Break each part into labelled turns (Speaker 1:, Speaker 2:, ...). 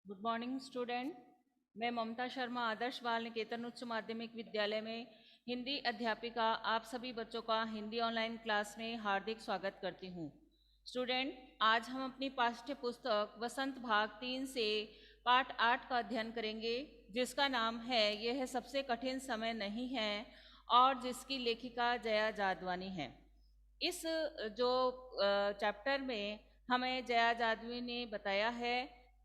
Speaker 1: Good morning student. मैं ममता शर्मा आदर्श बाल निकेतन उच्च माध्यमिक विद्यालय में हिंदी अध्यापिका आप सभी बच्चों का हिंदी ऑनलाइन क्लास में हार्दिक स्वागत करती हूँ। स्टूडेंट, आज हम अपनी पाठ्य पुस्तक वसंत भाग 3 से पाठ 8 का अध्ययन करेंगे, जिसका नाम है यह सबसे कठिन समय नहीं है और जिसकी लेखिका जया जादवानी है। इस जो चैप्टर में हमें जया जादवी ने बताया है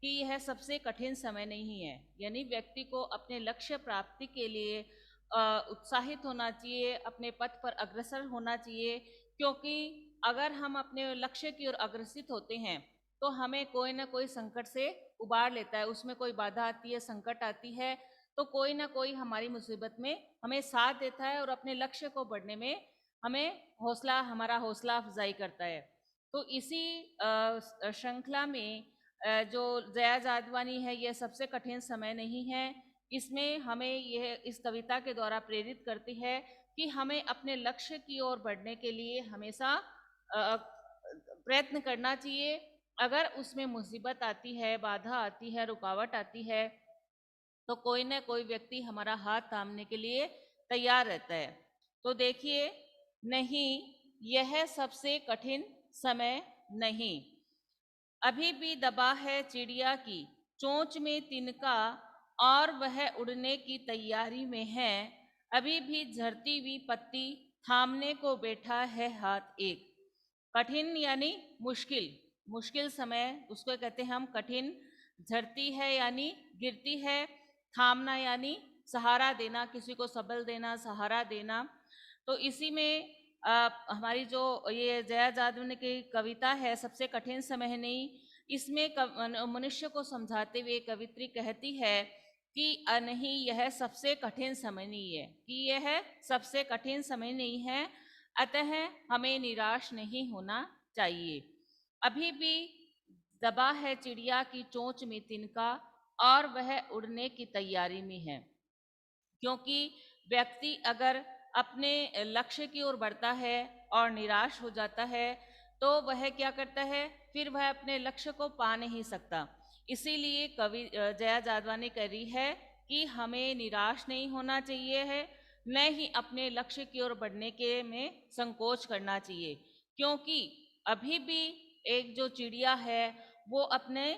Speaker 1: कि यह सबसे कठिन समय नहीं है, यानी व्यक्ति को अपने लक्ष्य प्राप्ति के लिए उत्साहित होना चाहिए, अपने पथ पर अग्रसर होना चाहिए, क्योंकि अगर हम अपने लक्ष्य की ओर अग्रसित होते हैं तो हमें कोई ना कोई संकट से उबार लेता है। उसमें कोई बाधा आती है, संकट आती है, तो कोई ना कोई हमारी मुसीबत में हमें साथ देता है और अपने लक्ष्य को बढ़ने में हमारा हौसला अफजाई करता है। तो इसी श्रृंखला में जो जया जादवानी है, यह सबसे कठिन समय नहीं है, इसमें हमें यह इस कविता के द्वारा प्रेरित करती है कि हमें अपने लक्ष्य की ओर बढ़ने के लिए हमेशा प्रयत्न करना चाहिए। अगर उसमें मुसीबत आती है, बाधा आती है, रुकावट आती है, तो कोई ना कोई व्यक्ति हमारा हाथ थामने के लिए तैयार रहता है। तो देखिए, नहीं, यह सबसे कठिन समय नहीं। अभी भी दबा है चिड़िया की चोंच में तिनका और वह उड़ने की तैयारी में है। अभी भी झरती हुई पत्ती थामने को बैठा है हाथ एक। कठिन यानी मुश्किल, मुश्किल समय उसको कहते हैं हम कठिन। झरती है यानी गिरती है, थामना यानी सहारा देना, किसी को सबल देना, सहारा देना। तो इसी में हमारी जो ये जया जादव की कविता है सबसे कठिन समय नहीं, इसमें मनुष्य को समझाते हुए कवित्री कहती है कि नहीं, यह सबसे कठिन समय नहीं है, कि यह सबसे कठिन समय नहीं है, अतः हमें निराश नहीं होना चाहिए। अभी भी दबा है चिड़िया की चोंच में तिनका और वह उड़ने की तैयारी में है। क्योंकि व्यक्ति अगर अपने लक्ष्य की ओर बढ़ता है और निराश हो जाता है तो वह क्या करता है, फिर वह अपने लक्ष्य को पा नहीं सकता। इसीलिए कवि जया जादवानी कह रही है कि हमें निराश नहीं होना चाहिए है, न ही अपने लक्ष्य की ओर बढ़ने के में संकोच करना चाहिए। क्योंकि अभी भी एक जो चिड़िया है वो अपने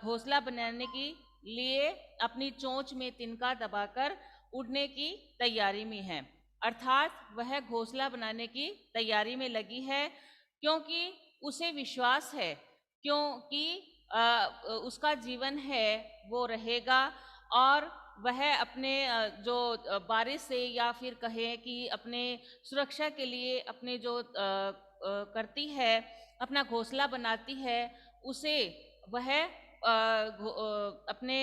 Speaker 1: घोंसला बनाने के लिए अपनी चोंच में तिनका दबाकर उड़ने की तैयारी में है, अर्थात वह घोंसला बनाने की तैयारी में लगी है, क्योंकि उसे विश्वास है, क्योंकि उसका जीवन है वो रहेगा और वह अपने जो बारिश से या फिर कहे कि अपने सुरक्षा के लिए अपने जो करती है, अपना घोंसला बनाती है, उसे वह अपने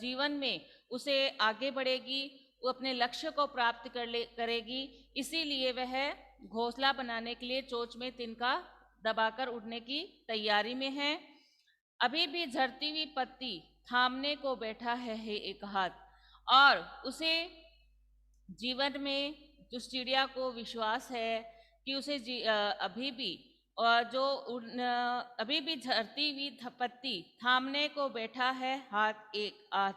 Speaker 1: जीवन में उसे आगे बढ़ेगी, वो अपने लक्ष्य को प्राप्त करेगी। इसीलिए वह घोंसला बनाने के लिए चोंच में तिनका दबाकर उड़ने की तैयारी में है। अभी भी झरती हुई पत्ती थामने को बैठा है एक हाथ, और उसे जीवन में उस चिड़िया को विश्वास है कि उसे अभी भी अभी भी झरती हुई पत्ती थामने को बैठा है हाथ एक हाथ,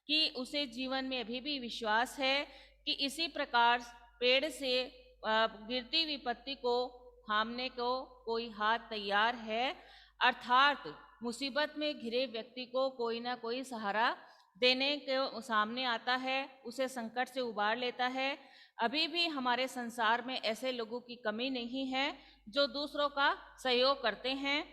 Speaker 1: कि उसे जीवन में अभी भी विश्वास है कि इसी प्रकार पेड़ से गिरती हुई पत्ती को थामने को कोई हाथ तैयार है। अर्थात मुसीबत में घिरे व्यक्ति को कोई ना कोई सहारा देने के सामने आता है, उसे संकट से उबार लेता है। अभी भी हमारे संसार में ऐसे लोगों की कमी नहीं है जो दूसरों का सहयोग करते हैं।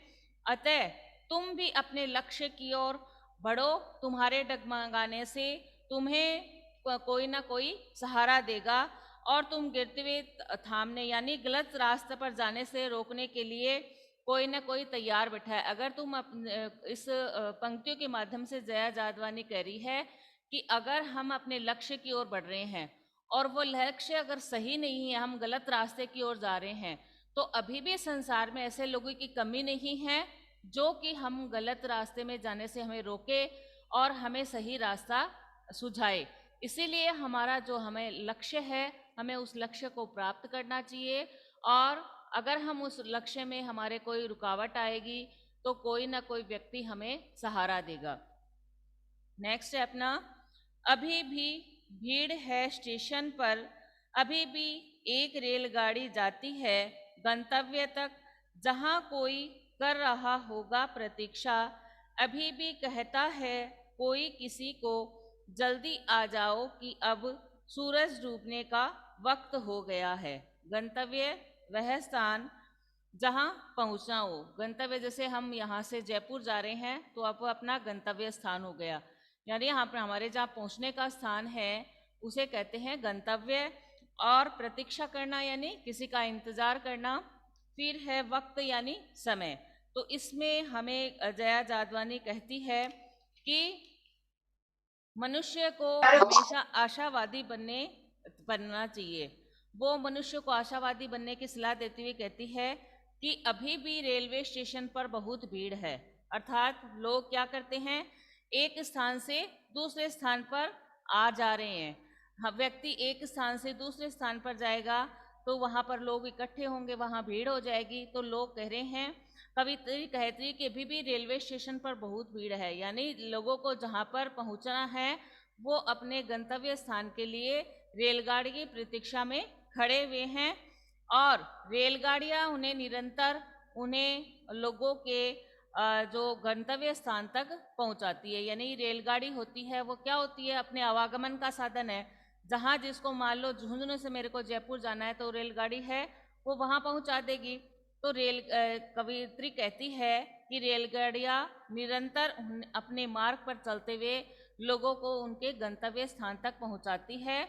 Speaker 1: अतः तुम भी अपने लक्ष्य की ओर बढ़ो, तुम्हारे डगमगाने से तुम्हें कोई ना कोई सहारा देगा और तुम गिरते हुए थामने यानी गलत रास्ते पर जाने से रोकने के लिए कोई ना कोई तैयार बैठा है। अगर तुम इस पंक्तियों के माध्यम से जया जादवानी कह रही है कि अगर हम अपने लक्ष्य की ओर बढ़ रहे हैं और वो लक्ष्य अगर सही नहीं है, हम गलत रास्ते की ओर जा रहे हैं, तो अभी भी संसार में ऐसे लोगों की कमी नहीं है जो कि हम गलत रास्ते में जाने से हमें रोके और हमें सही रास्ता सुझाए। इसीलिए हमारा जो हमें लक्ष्य है, हमें उस लक्ष्य को प्राप्त करना चाहिए, और अगर हम उस लक्ष्य में हमारे कोई रुकावट आएगी तो कोई ना कोई व्यक्ति हमें सहारा देगा। नेक्स्ट है अपना, अभी भी भीड़ है स्टेशन पर, अभी भी एक रेलगाड़ी जाती है गंतव्य तक, जहां कोई कर रहा होगा प्रतीक्षा, अभी भी कहता है कोई किसी को, जल्दी आ जाओ कि अब सूरज डूबने का वक्त हो गया है। गंतव्य वह स्थान जहाँ पहुँचना हो। गंतव्य जैसे हम यहाँ से जयपुर जा रहे हैं तो अब वो अपना गंतव्य स्थान हो गया, यानी यहाँ पर हमारे जहाँ पहुँचने का स्थान है उसे कहते हैं गंतव्य। और प्रतीक्षा करना यानी किसी का इंतजार करना। फिर है वक्त यानी समय। तो इसमें हमें जया जादवानी कहती है कि मनुष्य को हमेशा आशावादी बनना चाहिए। वो मनुष्य को आशावादी बनने की सलाह देती हुई कहती है कि अभी भी रेलवे स्टेशन पर बहुत भीड़ है। अर्थात लोग क्या करते हैं, एक स्थान से दूसरे स्थान पर आ जा रहे हैं। व्यक्ति एक स्थान से दूसरे स्थान पर जाएगा तो वहाँ पर लोग इकट्ठे होंगे, वहाँ भीड़ हो जाएगी। तो लोग कह रहे हैं, कवित्री कहती कि अभी भी रेलवे स्टेशन पर बहुत भीड़ है, यानी लोगों को जहाँ पर पहुँचना है वो अपने गंतव्य स्थान के लिए रेलगाड़ी की प्रतीक्षा में खड़े हुए हैं। और रेलगाड़ियाँ उन्हें निरंतर उन्हें लोगों के जो गंतव्य स्थान तक पहुंचाती है। यानी रेलगाड़ी होती है वो क्या होती है, अपने आवागमन का साधन है। जहाँ जिसको मान लो झुंझुनू से मेरे को जयपुर जाना है तो रेलगाड़ी है वो वहाँ पहुँचा देगी। तो कवियत्री कहती है कि रेलगाड़ियाँ निरंतर अपने मार्ग पर चलते हुए लोगों को उनके गंतव्य स्थान तक पहुँचाती है।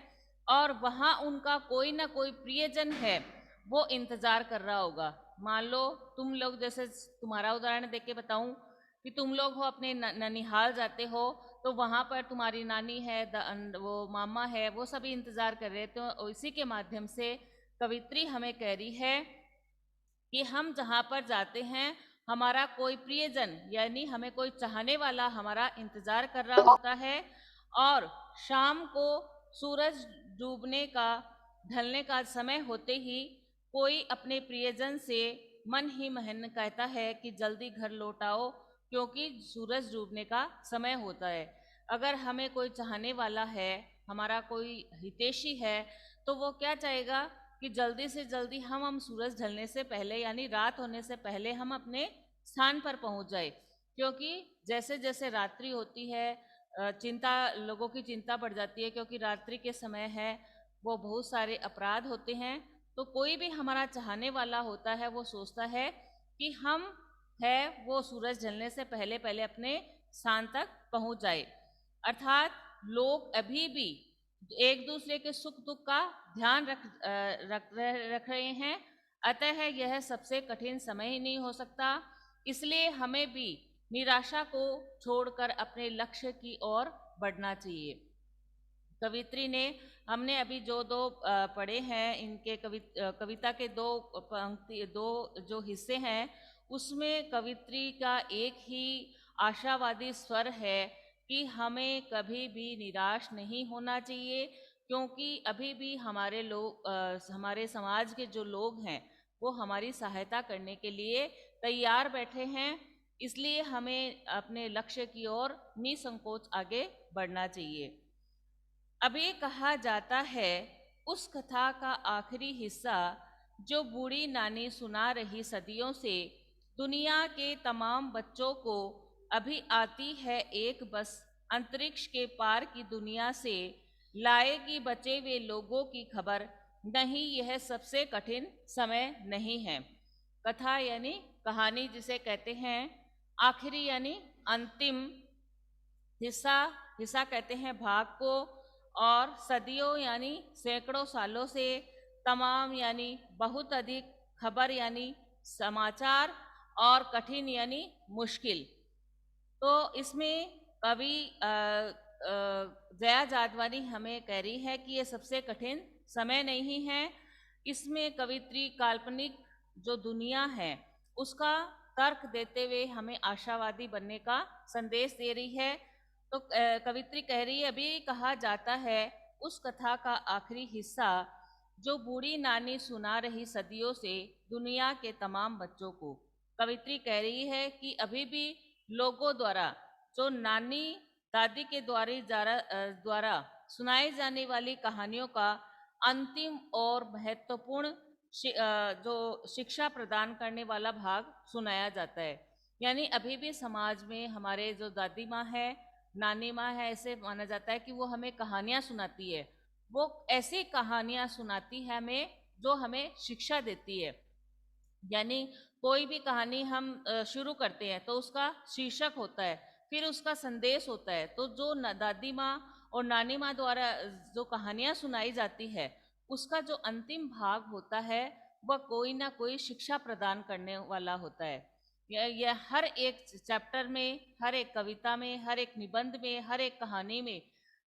Speaker 1: और वहाँ उनका कोई ना कोई प्रियजन है वो इंतज़ार कर रहा होगा। मान लो तुम लोग, जैसे तुम्हारा उदाहरण देके बताऊं कि तुम लोग हो अपने ननिहाल जाते हो तो वहाँ पर तुम्हारी नानी है, वो मामा है, वो सभी इंतज़ार कर रहे। तो इसी के माध्यम से कवित्री हमें कह रही है कि हम जहाँ पर जाते हैं हमारा कोई प्रियजन यानी हमें कोई चाहने वाला हमारा इंतज़ार कर रहा होता है। और शाम को सूरज डूबने का, ढलने का समय होते ही कोई अपने प्रियजन से मन ही मन कहता है कि जल्दी घर लौट आओ, क्योंकि सूरज डूबने का समय होता है। अगर हमें कोई चाहने वाला है, हमारा कोई हितैषी है, तो वो क्या चाहेगा कि जल्दी से जल्दी हम सूरज ढलने से पहले यानी रात होने से पहले हम अपने स्थान पर पहुंच जाए। क्योंकि जैसे जैसे रात्रि होती है चिंता, लोगों की चिंता बढ़ जाती है, क्योंकि रात्रि के समय है वो बहुत सारे अपराध होते हैं। तो कोई भी हमारा चाहने वाला होता है वो सोचता है कि हम है वो सूरज ढलने से पहले पहले अपने स्थान तक पहुंच जाए। अर्थात लोग अभी भी एक दूसरे के सुख दुख का ध्यान रख रहे हैं। अतः यह सबसे कठिन समय ही नहीं हो सकता। इसलिए हमें भी निराशा को छोड़कर अपने लक्ष्य की ओर बढ़ना चाहिए। कवित्री ने, हमने अभी जो दो पढ़े हैं इनके कविता के दो पंक्ति, दो जो हिस्से हैं, उसमें कवित्री का एक ही आशावादी स्वर है कि हमें कभी भी निराश नहीं होना चाहिए। क्योंकि अभी भी हमारे लोग, हमारे समाज के जो लोग हैं वो हमारी सहायता करने के लिए तैयार बैठे हैं। इसलिए हमें अपने लक्ष्य की ओर निसंकोच आगे बढ़ना चाहिए। अभी कहा जाता है उस कथा का आखिरी हिस्सा जो बूढ़ी नानी सुना रही सदियों से, दुनिया के तमाम बच्चों को अभी आती है एक बस अंतरिक्ष के पार की दुनिया से, लाएगी बचे हुए लोगों की खबर, नहीं यह सबसे कठिन समय नहीं है। कथा यानी कहानी जिसे कहते हैं, आखिरी यानी अंतिम, हिस्सा, हिस्सा कहते हैं भाग को, और सदियों यानी सैकड़ों सालों से, तमाम यानी बहुत अधिक, खबर यानी समाचार, और कठिन यानी मुश्किल। तो इसमें कवि जया जादवानी हमें कह रही है कि ये सबसे कठिन समय नहीं है। इसमें कवित्री काल्पनिक जो दुनिया है उसका तर्क देते हुए हमें आशावादी बनने का संदेश दे रही है। तो कवित्री कह रही है, अभी कहा जाता है उस कथा का आखिरी हिस्सा जो बूढ़ी नानी सुना रही सदियों से दुनिया के तमाम बच्चों को। कवित्री कह रही है कि अभी भी लोगों द्वारा जो नानी दादी के द्वारा सुनाई जाने वाली कहानियों का अंतिम और महत्वपूर्ण जो शिक्षा प्रदान करने वाला भाग सुनाया जाता है। यानी अभी भी समाज में हमारे जो दादी माँ है, नानी माँ है, ऐसे माना जाता है कि वो हमें कहानियाँ सुनाती है। वो ऐसी कहानियाँ सुनाती है हमें जो हमें शिक्षा देती है। यानी कोई भी कहानी हम शुरू करते हैं तो उसका शीर्षक होता है, फिर उसका संदेश होता है। तो जो दादी माँ और नानी माँ द्वारा जो कहानियाँ सुनाई जाती है, उसका जो अंतिम भाग होता है वह कोई ना कोई शिक्षा प्रदान करने वाला होता है। यह हर एक चैप्टर में, हर एक कविता में, हर एक निबंध में, हर एक कहानी में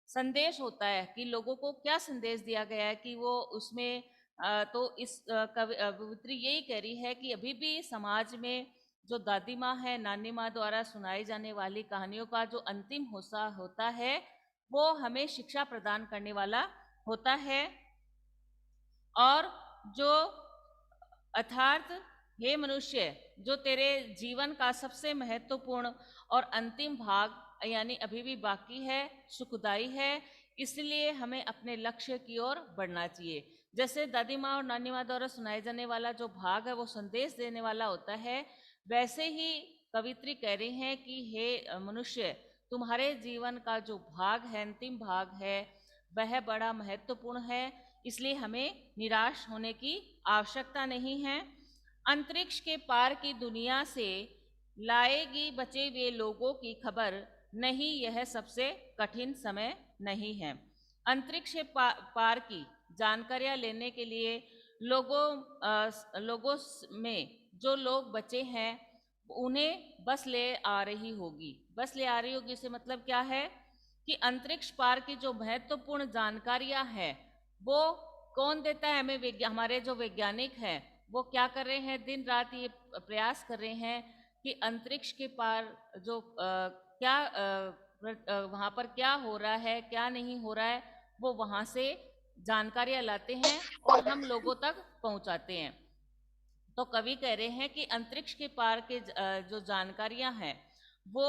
Speaker 1: संदेश होता है कि लोगों को क्या संदेश दिया गया है कि वो उसमें तो इस कवित्री यही कह रही है कि अभी भी समाज में जो दादी माँ है, नानी माँ द्वारा सुनाई जाने वाली कहानियों का जो अंतिम हिस्सा होता है वो हमें शिक्षा प्रदान करने वाला होता है। और जो अर्थात हे मनुष्य, जो तेरे जीवन का सबसे महत्वपूर्ण और अंतिम भाग यानी अभी भी बाकी है, सुखदाई है, इसलिए हमें अपने लक्ष्य की ओर बढ़ना चाहिए। जैसे दादी माँ और नानी माँ द्वारा सुनाए जाने वाला जो भाग है वो संदेश देने वाला होता है, वैसे ही कवित्री कह रही हैं कि हे मनुष्य, तुम्हारे जीवन का जो भाग है, अंतिम भाग है, वह बड़ा महत्वपूर्ण है, इसलिए हमें निराश होने की आवश्यकता नहीं है। अंतरिक्ष के पार की दुनिया से लाएगी बचे हुए लोगों की खबर नहीं, यह सबसे कठिन समय नहीं है। अंतरिक्ष के पार की जानकारियां लेने के लिए लोगों में जो लोग बचे हैं उन्हें बस ले आ रही होगी। बस ले आ रही होगी इससे मतलब क्या है कि अंतरिक्ष पार की जो महत्वपूर्ण जानकारियां हैं वो कौन देता है हमें? हमारे जो वैज्ञानिक हैं वो क्या कर रहे हैं, दिन रात ये प्रयास कर रहे हैं कि अंतरिक्ष के पार जो क्या वहाँ पर क्या हो रहा है, क्या नहीं हो रहा है, वो वहाँ से जानकारियां लाते हैं और हम लोगों तक पहुँचाते हैं। तो कवि कह रहे हैं कि अंतरिक्ष के पार के जो जानकारियां हैं वो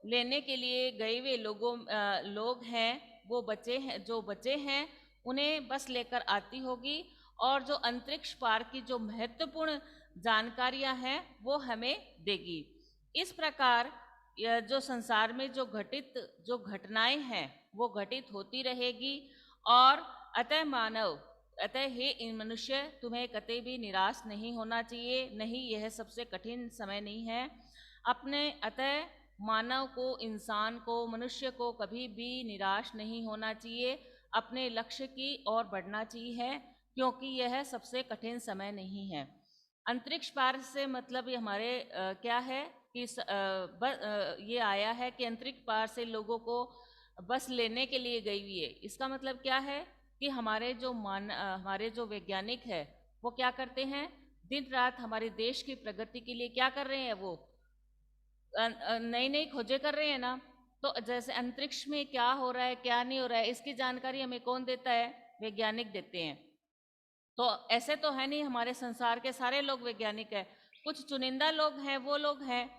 Speaker 1: लेने के लिए गए हुए लोग हैं, वो बचे हैं, जो बचे हैं उन्हें बस लेकर आती होगी और जो अंतरिक्ष पार की जो महत्वपूर्ण जानकारियां हैं वो हमें देगी। इस प्रकार जो संसार में जो घटनाएं हैं वो घटित होती रहेगी। और अतः हे इन मनुष्य, तुम्हें कतई भी निराश नहीं होना चाहिए। नहीं, यह सबसे कठिन समय नहीं है। अतः मानव को, इंसान को, मनुष्य को कभी भी निराश नहीं होना चाहिए, अपने लक्ष्य की ओर बढ़ना चाहिए, क्योंकि यह सबसे कठिन समय नहीं है। अंतरिक्ष पार से मतलब ये हमारे क्या है कि ये आया है कि अंतरिक्ष पार से लोगों को बस लेने के लिए गई हुई है। इसका मतलब क्या है कि हमारे जो वैज्ञानिक है वो क्या करते हैं, दिन रात हमारे देश की प्रगति के लिए क्या कर रहे हैं, वो नई नई खोजें कर रहे हैं ना। तो जैसे अंतरिक्ष में क्या हो रहा है, क्या नहीं हो रहा है, इसकी जानकारी हमें कौन देता है? वैज्ञानिक देते हैं। तो ऐसे तो है नहीं हमारे संसार के सारे लोग वैज्ञानिक है, कुछ चुनिंदा लोग हैं, वो लोग हैं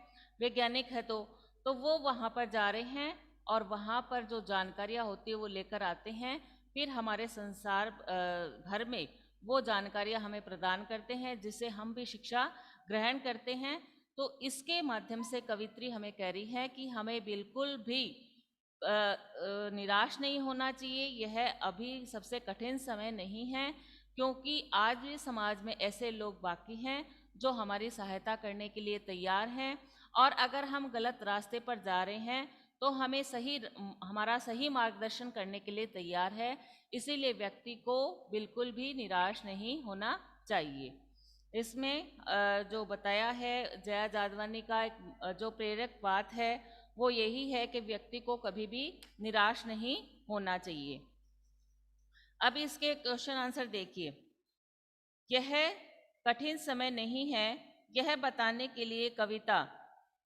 Speaker 1: वैज्ञानिक है। तो वो वहाँ पर जा रहे हैं और वहाँ पर जो जानकारियाँ होती है वो लेकर आते हैं, फिर हमारे संसार भर में वो जानकारियाँ हमें प्रदान करते हैं, जिससे हम भी शिक्षा ग्रहण करते हैं। तो इसके माध्यम से कवित्री हमें कह रही है कि हमें बिल्कुल भी निराश नहीं होना चाहिए। यह अभी सबसे कठिन समय नहीं है, क्योंकि आज भी समाज में ऐसे लोग बाकी हैं जो हमारी सहायता करने के लिए तैयार हैं। और अगर हम गलत रास्ते पर जा रहे हैं तो हमारा सही मार्गदर्शन करने के लिए तैयार है। इसीलिए व्यक्ति को बिल्कुल भी निराश नहीं होना चाहिए। इसमें जो बताया है जया जादवानी का एक जो प्रेरक बात है वो यही है कि व्यक्ति को कभी भी निराश नहीं होना चाहिए। अब इसके क्वेश्चन आंसर देखिए। यह कठिन समय नहीं है, यह बताने के लिए कविता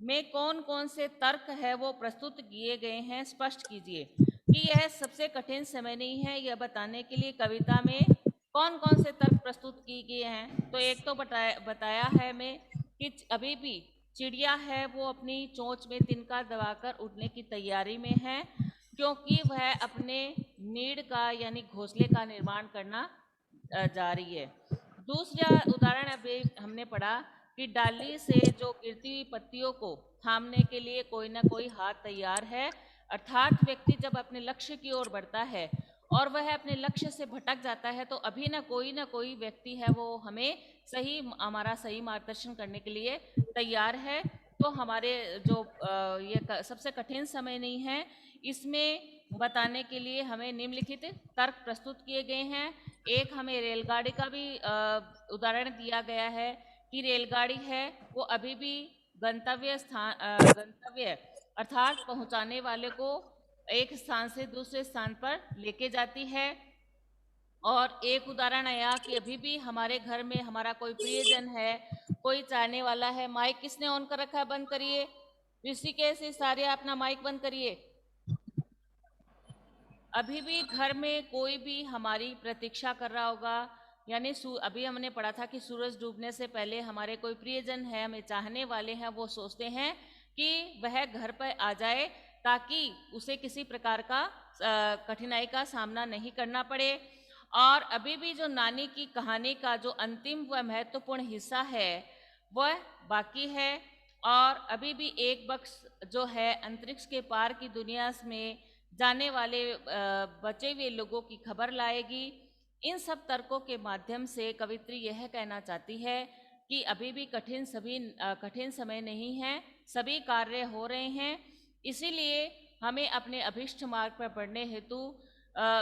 Speaker 1: में कौन कौन से तर्क है वो प्रस्तुत किए गए हैं, स्पष्ट कीजिए। कि यह सबसे कठिन समय नहीं है, यह बताने के लिए कविता में कौन कौन से तर्क प्रस्तुत किए गए हैं। तो एक तो बताया है मैं कि अभी भी चिड़िया है वो अपनी चोंच में तिनका दबाकर उड़ने की तैयारी में है, क्योंकि वह अपने नीड का यानी घोंसले का निर्माण करना जा रही है। दूसरा उदाहरण अभी हमने पढ़ा कि डाली से जो गिरती हुई पत्तियों को थामने के लिए कोई ना कोई हाथ तैयार है, अर्थात व्यक्ति जब अपने लक्ष्य की ओर बढ़ता है और वह अपने लक्ष्य से भटक जाता है तो अभी ना कोई व्यक्ति है वो हमें हमारा सही मार्गदर्शन करने के लिए तैयार है। तो हमारे जो सबसे कठिन समय नहीं है, इसमें बताने के लिए हमें निम्नलिखित तर्क प्रस्तुत किए गए हैं। एक हमें रेलगाड़ी का भी उदाहरण दिया गया है कि रेलगाड़ी है वो अभी भी गंतव्य अर्थात पहुंचाने वाले को एक स्थान से दूसरे स्थान पर लेके जाती है। और एक उदाहरण आया कि अभी भी हमारे घर में हमारा कोई प्रियजन है, कोई चाहने वाला है। माइक किसने ऑन कर रखा है? बंद करिए। ऋषिकेश से सारे अपना माइक बंद करिए। अभी भी घर में कोई भी हमारी प्रतीक्षा कर रहा होगा, यानी अभी हमने पढ़ा था कि सूरज डूबने से पहले हमारे कोई प्रियजन है, हमें चाहने वाले हैं, वो सोचते हैं कि वह घर पर आ जाए ताकि उसे किसी प्रकार का कठिनाई का सामना नहीं करना पड़े। और अभी भी जो नानी की कहानी का जो अंतिम व महत्वपूर्ण हिस्सा है वह बाकी है। और अभी भी एक बक्स जो है अंतरिक्ष के पार की दुनिया में जाने वाले बचे हुए लोगों की खबर लाएगी। इन सब तर्कों के माध्यम से कवित्री यह कहना चाहती है कि अभी भी कठिन समय नहीं है, सभी कार्य हो रहे हैं। इसीलिए हमें अपने अभिष्ट मार्ग पर बढ़ने हेतु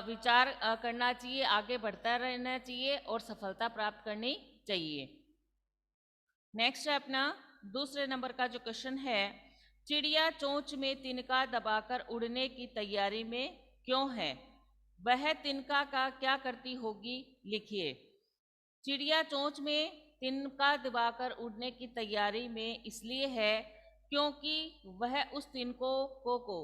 Speaker 1: विचार करना चाहिए, आगे बढ़ता रहना चाहिए और सफलता प्राप्त करनी चाहिए। नेक्स्ट है अपना दूसरे नंबर का जो क्वेश्चन है, चिड़िया चोंच में तिनका दबाकर उड़ने की तैयारी में क्यों है? वह तिनका का क्या करती होगी? लिखिए। चिड़िया चोंच में तिनका दबाकर उड़ने की तैयारी में इसलिए है क्योंकि वह उस तिनकों को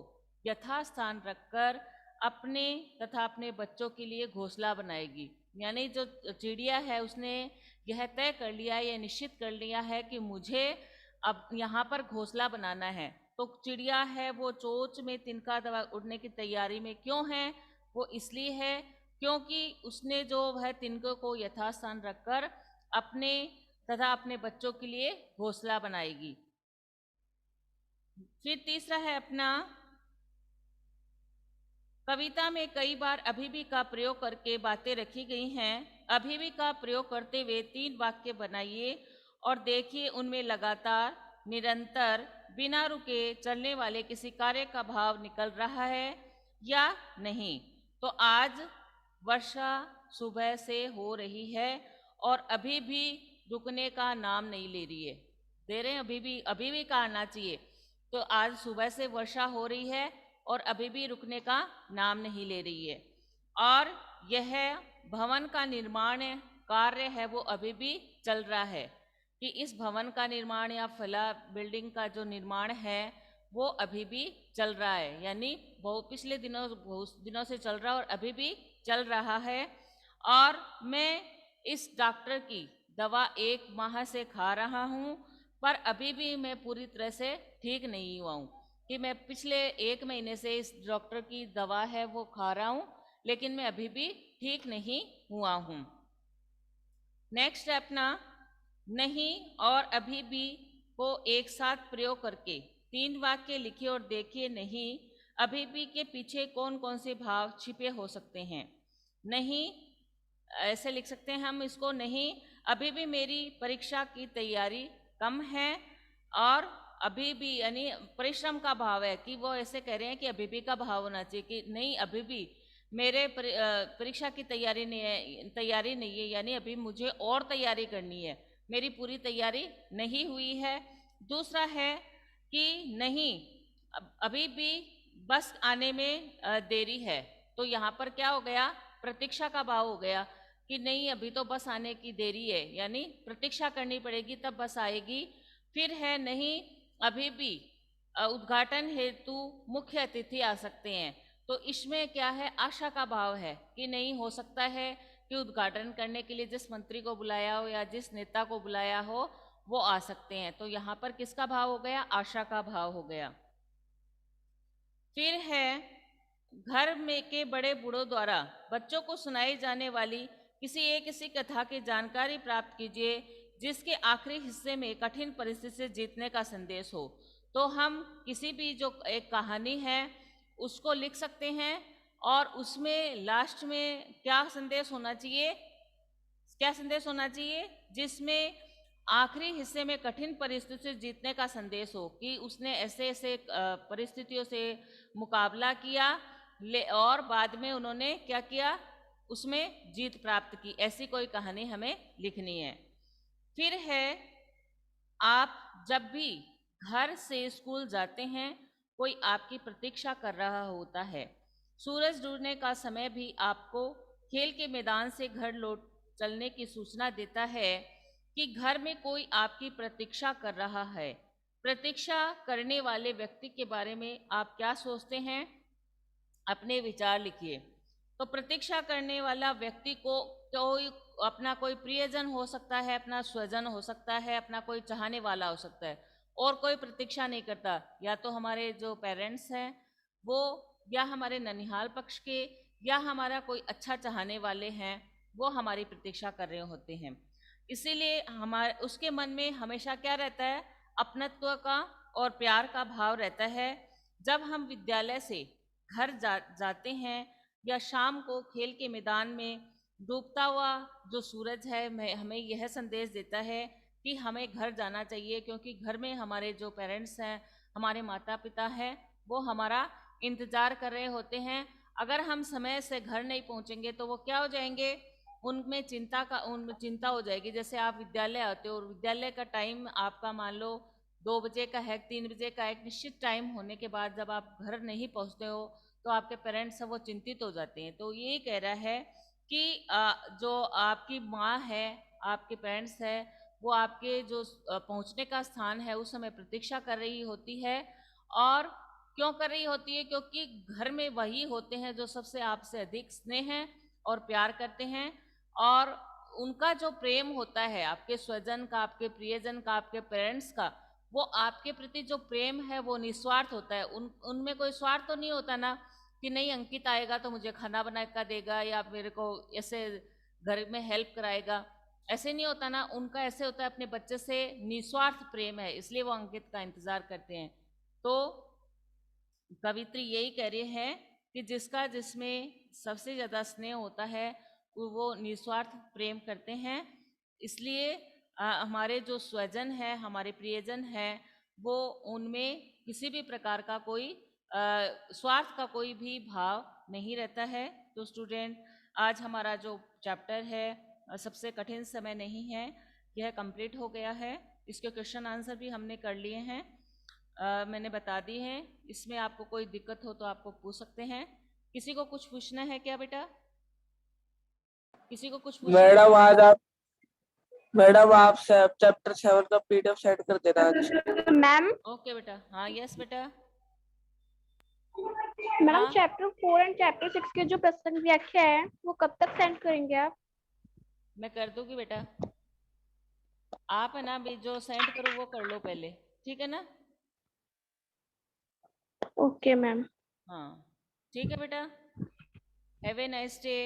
Speaker 1: यथास्थान रखकर अपने तथा अपने बच्चों के लिए घोंसला बनाएगी। यानी जो चिड़िया है उसने यह तय कर लिया, यह निश्चित कर लिया है कि मुझे अब यहाँ पर घोंसला बनाना है। तो चिड़िया है वो चोंच में तिनका दबा उड़ने की तैयारी में क्यों है? वो इसलिए है क्योंकि उसने जो वह तिनकों को यथास्थान रखकर अपने तथा अपने बच्चों के लिए घोंसला बनाएगी। फिर तीसरा है अपना, कविता में कई बार अभी भी का प्रयोग करके बातें रखी गई हैं। अभी भी का प्रयोग करते हुए 3 वाक्य बनाइए और देखिए उनमें लगातार, निरंतर, बिना रुके चलने वाले किसी कार्य का भाव निकल रहा है या नहीं। तो आज वर्षा सुबह से हो रही है और अभी भी रुकने का नाम नहीं ले रही है। दे रहे हैं अभी भी का आना चाहिए। तो आज सुबह से वर्षा हो रही है और अभी भी रुकने का नाम नहीं ले रही है। और यह भवन का निर्माण कार्य है वो अभी भी चल रहा है कि इस भवन का निर्माण या फला बिल्डिंग का जो निर्माण है वो अभी भी चल रहा है, यानी बहुत दिनों से चल रहा है और अभी भी चल रहा है। और मैं इस डॉक्टर की दवा 1 माह से खा रहा हूँ पर अभी भी मैं पूरी तरह से ठीक नहीं हुआ हूँ कि मैं पिछले 1 महीने से इस डॉक्टर की दवा है वो खा रहा हूँ लेकिन मैं अभी भी ठीक नहीं हुआ हूँ। नेक्स्ट है अपना, नहीं और अभी भी को एक साथ प्रयोग करके 3 वाक्य लिखिए और देखिए नहीं अभी भी के पीछे कौन कौन से भाव छिपे हो सकते हैं। नहीं ऐसे लिख सकते हैं हम इसको, नहीं अभी भी मेरी परीक्षा की तैयारी कम है। और अभी भी यानी परिश्रम का भाव है कि वो ऐसे कह रहे हैं कि अभी भी का भाव होना चाहिए कि नहीं अभी भी मेरे परीक्षा की तैयारी नहीं है, यानी अभी मुझे और तैयारी करनी है, मेरी पूरी तैयारी नहीं हुई है। दूसरा है कि नहीं अभी भी बस आने में देरी है। तो यहाँ पर क्या हो गया? प्रतीक्षा का भाव हो गया कि नहीं अभी तो बस आने की देरी है, यानी प्रतीक्षा करनी पड़ेगी तब बस आएगी। फिर है नहीं अभी भी उद्घाटन हेतु मुख्य अतिथि आ सकते हैं। तो इसमें क्या है? आशा का भाव है कि नहीं हो सकता है कि उद्घाटन करने के लिए जिस मंत्री को बुलाया हो या जिस नेता को बुलाया हो वो आ सकते हैं। तो यहाँ पर किसका भाव हो गया? आशा का भाव हो गया। फिर है, घर में के बड़े बूढ़ों द्वारा बच्चों को सुनाई जाने वाली किसी कथा की जानकारी प्राप्त कीजिए जिसके आखिरी हिस्से में कठिन परिस्थिति से जीतने का संदेश हो। तो हम किसी भी जो एक कहानी है उसको लिख सकते हैं और उसमें लास्ट में क्या संदेश होना चाहिए? क्या संदेश होना चाहिए? जिसमें आखिरी हिस्से में कठिन परिस्थिति से जीतने का संदेश हो, कि उसने ऐसे ऐसे परिस्थितियों से मुकाबला किया और बाद में उन्होंने क्या किया, उसमें जीत प्राप्त की। ऐसी कोई कहानी हमें लिखनी है। फिर है, आप जब भी घर से स्कूल जाते हैं कोई आपकी प्रतीक्षा कर रहा होता है। सूरज डूबने का समय भी आपको खेल के मैदान से घर लौट चलने की सूचना देता है कि घर में कोई आपकी प्रतीक्षा कर रहा है। प्रतीक्षा करने वाले व्यक्ति के बारे में आप क्या सोचते हैं? अपने विचार लिखिए। तो प्रतीक्षा करने वाला व्यक्ति को कोई अपना कोई प्रियजन हो सकता है, अपना स्वजन हो सकता है, अपना कोई चाहने वाला हो सकता है, और कोई प्रतीक्षा नहीं करता। या तो हमारे जो पेरेंट्स हैं वो, या हमारे ननिहाल पक्ष के, या हमारा कोई अच्छा चाहने वाले हैं, वो हमारी प्रतीक्षा कर रहे होते हैं। इसीलिए हमारे उसके मन में हमेशा क्या रहता है? अपनत्व का और प्यार का भाव रहता है। जब हम विद्यालय से घर जाते हैं या शाम को खेल के मैदान में डूबता हुआ जो सूरज है हमें यह संदेश देता है कि हमें घर जाना चाहिए, क्योंकि घर में हमारे जो पेरेंट्स हैं, हमारे माता पिता हैं, वो हमारा इंतज़ार कर रहे होते हैं। अगर हम समय से घर नहीं पहुंचेंगे तो वो क्या हो जाएंगे? उनमें चिंता हो जाएगी। जैसे आप विद्यालय आते हो और विद्यालय का टाइम आपका मान लो 2 बजे का है, 3 बजे का, एक निश्चित टाइम होने के बाद जब आप घर नहीं पहुंचते हो तो आपके पेरेंट्स हैं वो चिंतित हो जाते हैं। तो ये कह रहा है कि जो आपकी माँ है, आपके पेरेंट्स है, वो आपके जो पहुंचने का स्थान है उस समय प्रतीक्षा कर रही होती है। और क्यों कर रही होती है? क्योंकि घर में वही होते हैं जो सबसे आपसे अधिक स्नेह है और प्यार करते हैं। और उनका जो प्रेम होता है, आपके स्वजन का, आपके प्रियजन का, आपके पेरेंट्स का, वो आपके प्रति जो प्रेम है वो निस्वार्थ होता है। उनमें कोई स्वार्थ तो नहीं होता ना, कि नहीं अंकित आएगा तो मुझे खाना बना कर देगा या मेरे को ऐसे घर में हेल्प कराएगा, ऐसे नहीं होता ना। उनका ऐसे होता है, अपने बच्चे से निस्वार्थ प्रेम है, इसलिए वो अंकित का इंतजार करते हैं। तो कवित्री यही कह रहे हैं कि जिसका जिसमें सबसे ज़्यादा स्नेह होता है वो निस्वार्थ प्रेम करते हैं। इसलिए हमारे जो स्वजन है, हमारे प्रियजन हैं, वो उनमें किसी भी प्रकार का कोई स्वार्थ का कोई भी भाव नहीं रहता है। तो स्टूडेंट, आज हमारा जो चैप्टर है सबसे कठिन समय नहीं है, यह कंप्लीट हो गया है। इसके क्वेश्चन आंसर भी हमने कर लिए हैं, मैंने बता दी हैं। इसमें आपको कोई दिक्कत हो तो आपको पूछ सकते हैं। किसी को कुछ पूछना है क्या बेटा? किसी को कुछ पूछना है?
Speaker 2: मैडम आप चैप्टर 7 का पीडीएफ सेट कर देना आज।
Speaker 3: मैम
Speaker 1: ओके बेटा। हाँ, यस बेटा।
Speaker 3: मैडम
Speaker 1: हाँ,
Speaker 3: चैप्टर 4 एंड चैप्टर 6 के जो प्रश्न व्याख्या है वो कब तक सेंड करेंगे आप?
Speaker 1: मैं कर दूंगी बेटा। आप है ना भी जो सेंड करो वो कर लो पहले, ठीक है ना?
Speaker 3: Okay ma'am.
Speaker 1: हाँ, ठीक है बेटा। Have a nice day.